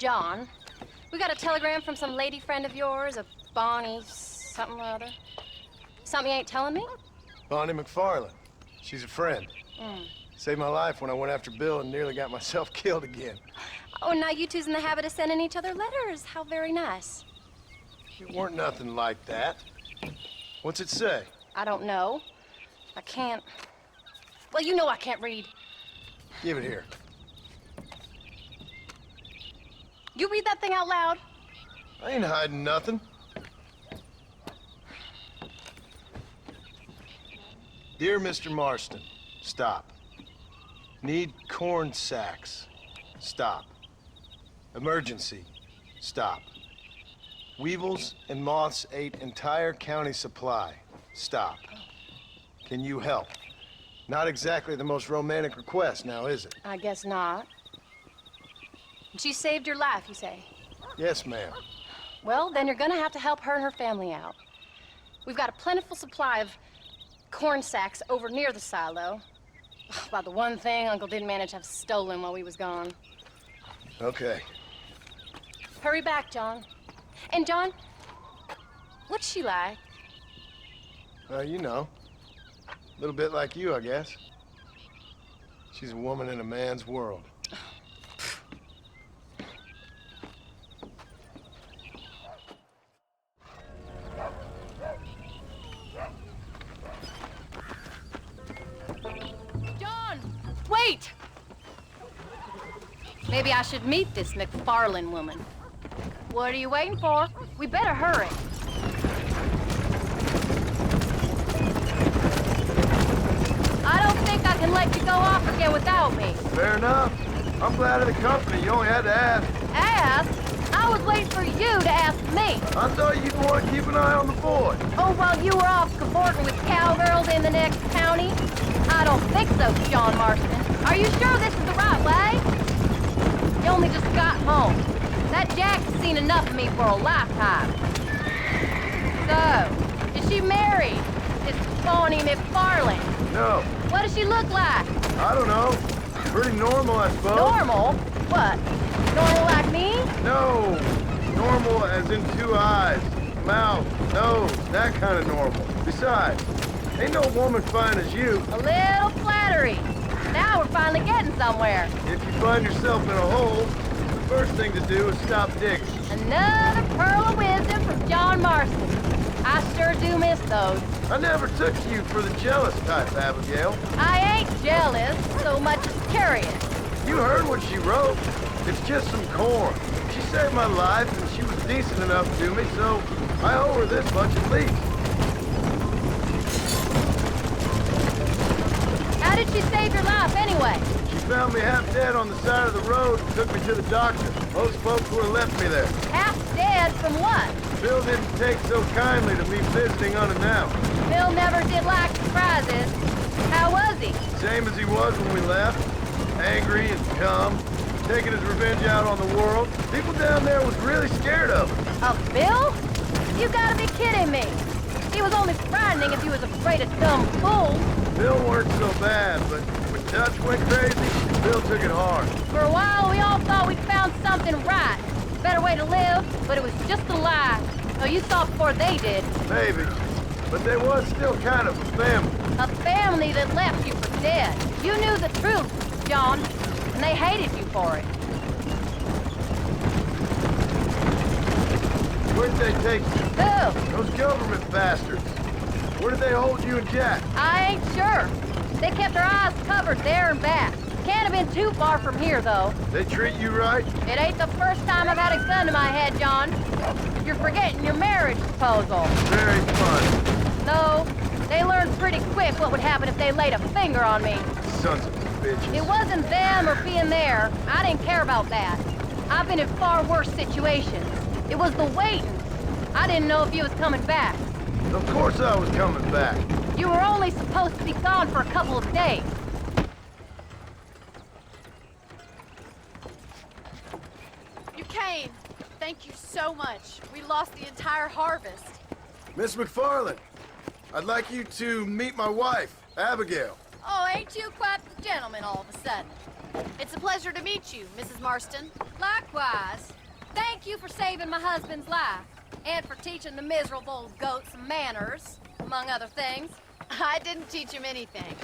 John. We got a telegram from some lady friend of yours, a Bonnie something or other. Something you ain't telling me? Bonnie McFarland. She's a friend. Saved my life when I went after Bill and nearly got myself killed again. Oh, now you two's in the habit of sending each other letters. How very nice. It weren't nothing like that. What's it say? I don't know. I can't... Well, you know I can't read. Give it here. You read that thing out loud? I ain't hiding nothing. Dear Mr. Marston, stop. Need corn sacks. Stop. Emergency. Stop. Weevils and moths ate entire county supply. Stop. Can you help? Not exactly the most romantic request, now is it? I guess not. She saved your life, you say? Yes, ma'am. Well, then you're gonna have to help her and her family out. We've got a plentiful supply of corn sacks over near the silo. About the one thing Uncle didn't manage to have stolen while we was gone. Okay. Hurry back, John. And John, what's she like? You know. A little bit like you, I guess. She's a woman in a man's world. John, wait! Maybe I should meet this McFarland woman. What are you waiting for? We better hurry. I don't think I can let you go off again without me. Fair enough. I'm glad of the company. You only had to ask. Ask? I was waiting for you to ask me. I thought you'd want to keep an eye on the boy. Oh, while you were off cavorting with cowgirls in the next county? I don't think so, John Marston. Are you sure this is the right way? You only just got home. That Jack's seen enough of me for a lifetime. So, is she married? This Bonnie McFarland? No. What does she look like? I don't know. Pretty normal, I suppose. Normal? What? Normal like me? No. Normal as in 2 eyes, mouth, nose, that kind of normal. Besides, ain't no woman fine as you. A little flattery. Now we're finally getting somewhere. If you find yourself in a hole, the first thing to do is stop digging. Another pearl of wisdom from John Marston. I sure do miss those. I never took you for the jealous type, Abigail. I ain't jealous so much as curious. You heard what she wrote. It's just some corn. She saved my life, and she was decent enough to me, so I owe her this much at least. How did she save your life anyway? She found me half dead on the side of the road and took me to the doctor. Most folks would have left me there. Half dead from what? Bill didn't take so kindly to me visiting unannounced. Bill never did like surprises. How was he? Same as he was when we left. Angry and dumb. Taking his revenge out on the world. People down there was really scared of him. Of Bill? You gotta be kidding me. He was only frightening if he was afraid of dumb fools. Bill weren't so bad, but when Dutch went crazy, Bill took it hard. For a while, we all thought we'd found something right. Better way to live, but it was just a lie. Oh, you saw before they did. Maybe. But they was still kind of a family. A family that left you for dead. You knew the truth, John, and they hated you for it. Where'd they take you? Who? Those government bastards. Where did they hold you and Jack? I ain't sure. They kept their eyes covered there and back. Can't have been too far from here, though. They treat you right? It ain't the first time I've had a gun to my head, John. You're forgetting your marriage proposal. Very fun. No, they learned pretty quick what would happen if they laid a finger on me. Sons of bitches. It wasn't them or being there. I didn't care about that. I've been in far worse situations. It was the waiting. I didn't know if you was coming back. Of course I was coming back. You were only supposed to be gone for a couple of days. You came. Thank you so much. We lost the entire harvest. Miss McFarland, I'd like you to meet my wife, Abigail. Oh, ain't you quite the gentleman all of a sudden? It's a pleasure to meet you, Mrs. Marston. Likewise. Thank you for saving my husband's life. And for teaching the miserable old goat some manners, among other things. I didn't teach him anything.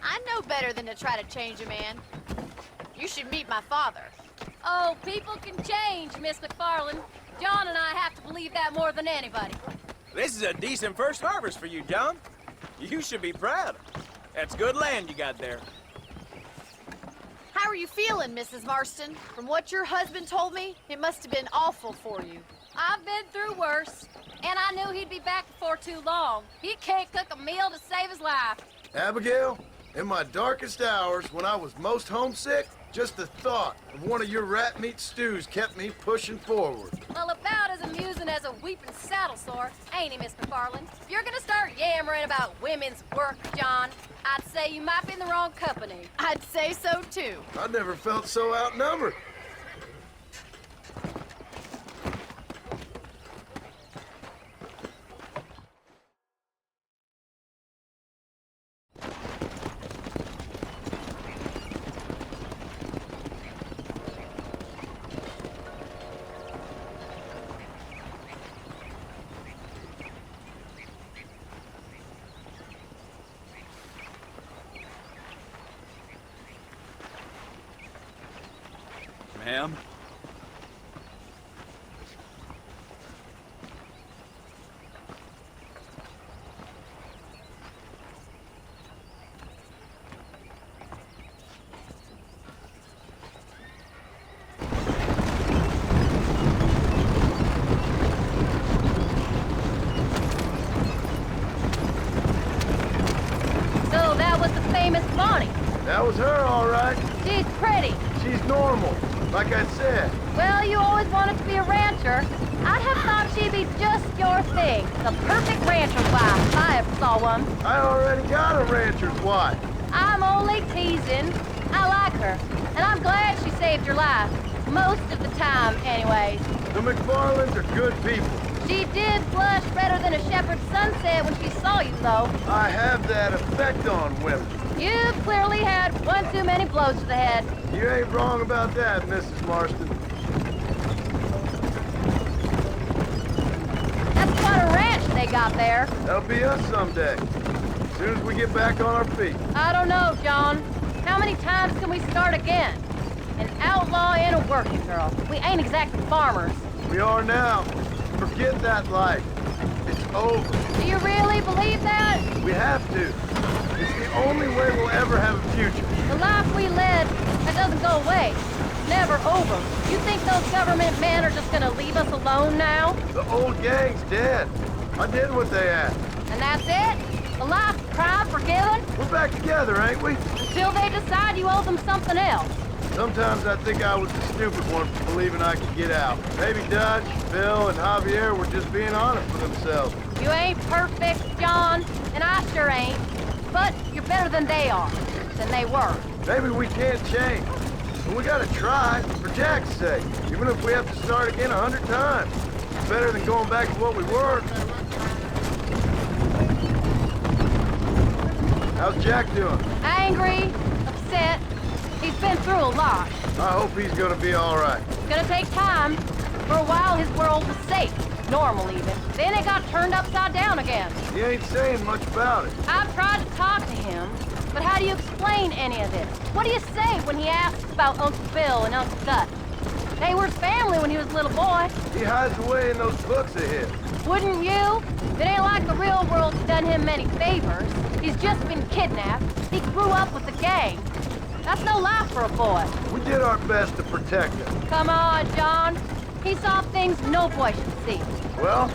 I know better than to try to change a man. You should meet my father. Oh, people can change, Miss McFarland. John and I have to believe that more than anybody. This is a decent first harvest for you, John. You should be proud. That's good land you got there. How are you feeling, Mrs. Marston? From what your husband told me, it must have been awful for you. I've been through worse, and I knew he'd be back before too long. He can't cook a meal to save his life. Abigail, in my darkest hours, when I was most homesick, just the thought of one of your rat meat stews kept me pushing forward. Well, about as amusing as a weeping saddle sore, ain't he, Miss McFarland? If you're gonna start yammering about women's work, John, I'd say you might be in the wrong company. I'd say so, too. I never felt so outnumbered. Ma'am? So that was the famous Bonnie. That was her, all right. She's pretty. She's normal, like I said. Well, you always wanted to be a rancher. I'd have thought she'd be just your thing. The perfect rancher's wife, if I ever saw one. I already got a rancher's wife. I'm only teasing. I like her, and I'm glad she saved your life. Most of the time, anyways. The McFarlands are good people. She did blush redder than a shepherd's sunset when she saw you, though. I have that effect on women. You clearly had one too many blows to the head. You ain't wrong about that, Mrs. Marston. That's quite a ranch they got there. That'll be us someday. As soon as we get back on our feet. I don't know, John. How many times can we start again? An outlaw and a working girl. We ain't exactly farmers. We are now. Forget that life. It's over. Do you really believe that? We have to. It's the only way we'll ever have a future. The life we led, that doesn't go away. It's never over. You think those government men are just gonna leave us alone now? The old gang's dead. I did what they asked. And that's it? A life of crime forgiven? We're back together, ain't we? Until they decide you owe them something else. Sometimes I think I was the stupid one for believing I could get out. Maybe Dutch, Bill, and Javier were just being honest with themselves. You ain't perfect, John, and I sure ain't. But you're better than they are, than they were. Maybe we can't change. But we gotta try, for Jack's sake. Even if we have to start again 100 times. It's better than going back to what we were. How's Jack doing? Angry, upset. He's been through a lot. I hope he's gonna be all right. It's gonna take time. For a while, his world was safe. Normal, even. Then it got turned upside down again. He ain't saying much about it. I've tried to talk to him, but how do you explain any of this? What do you say when he asks about Uncle Bill and Uncle Dutch? They were his family when he was a little boy. He hides away in those books of his. Wouldn't you? It ain't like the real world's done him many favors. He's just been kidnapped. He grew up with the gang. That's no life for a boy. We did our best to protect him. Come on, John. He saw things no boy should see. Well,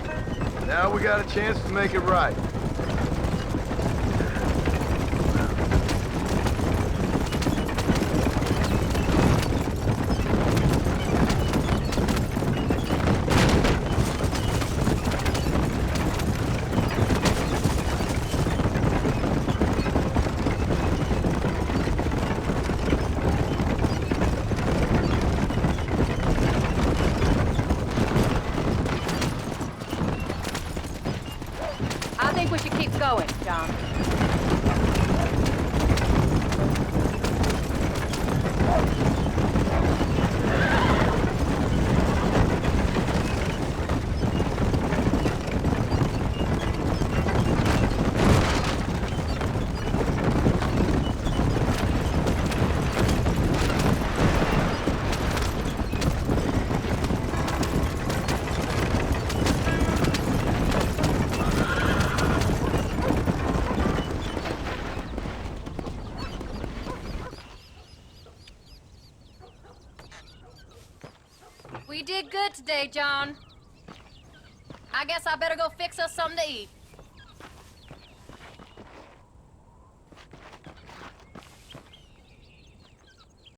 now we got a chance to make it right. I think we good today, John. I guess I better go fix us something to eat.